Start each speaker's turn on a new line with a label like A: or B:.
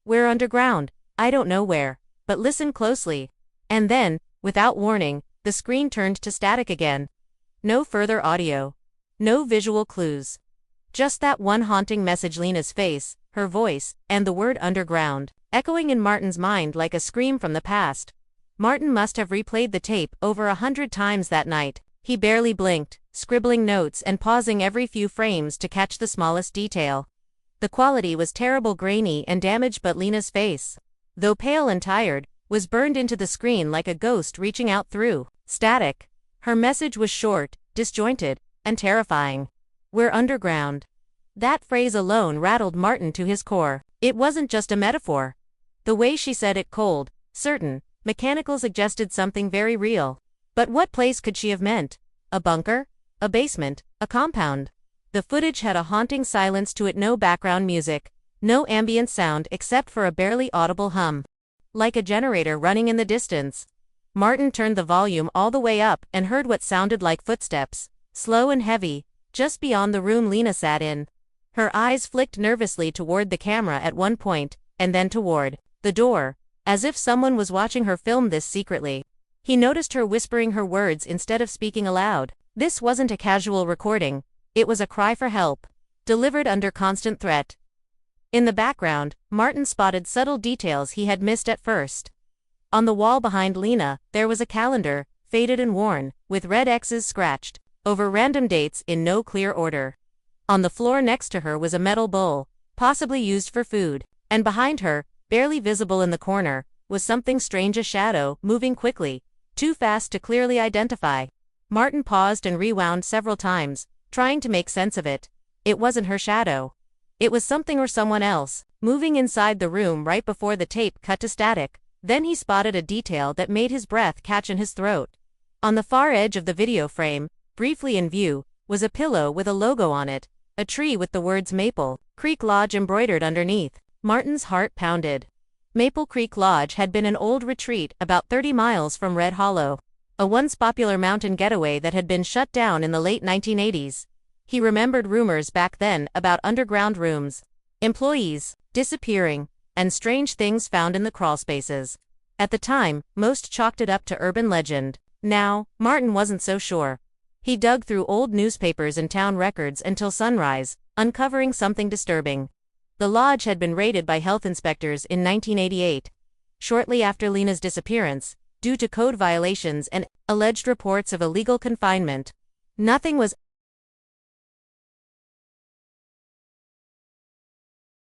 A: We're underground. I don't know where, but listen closely. And then, without warning, the screen turned to static again. No further audio. No visual clues. Just that one haunting message: Lena's face, her voice, and the word underground, echoing in Martin's mind like a scream from the past. Martin must have replayed the tape over 100 times that night. He barely blinked, scribbling notes and pausing every few frames to catch the smallest detail. The quality was terrible, grainy and damaged, but Lena's face, though pale and tired, was burned into the screen like a ghost reaching out through static. Her message was short, disjointed, and terrifying. We're underground. That phrase alone rattled Martin to his core. It wasn't just a metaphor. The way she said it, cold, certain, mechanical, suggested something very real. But what place could she have meant? A bunker? A basement? A compound? The footage had a haunting silence to it, no background music, no ambient sound except for a barely audible hum, like a generator running in the distance. Martin turned the volume all the way up and heard what sounded like footsteps, slow and heavy, just beyond the room Lena sat in. Her eyes flicked nervously toward the camera at one point, and then toward the door, as if someone was watching her film this secretly. He noticed her whispering her words instead of speaking aloud. This wasn't a casual recording. It was a cry for help, delivered under constant threat. In the background, Martin spotted subtle details he had missed at first. On the wall behind Lena, there was a calendar, faded and worn, with red X's scratched over random dates in no clear order. On the floor next to her was a metal bowl, possibly used for food, and behind her, barely visible in the corner, was something strange, a shadow, moving quickly, too fast to clearly identify. Martin paused and rewound several times, trying to make sense of it. It wasn't her shadow. It was something or someone else, moving inside the room right before the tape cut to static. Then he spotted a detail that made his breath catch in his throat. On the far edge of the video frame, briefly in view, was a pillow with a logo on it, a tree with the words Maple Creek Lodge embroidered underneath. Martin's heart pounded. Maple Creek Lodge had been an old retreat about 30 miles from Red Hollow, a once popular mountain getaway that had been shut down in the late 1980s. He remembered rumors back then about underground rooms, employees disappearing, and strange things found in the crawlspaces. At the time, most chalked it up to urban legend. Now, Martin wasn't so sure. He dug through old newspapers and town records until sunrise, uncovering something disturbing. The lodge had been raided by health inspectors in 1988, shortly after Lena's disappearance, due to code violations and alleged reports of illegal confinement. Nothing was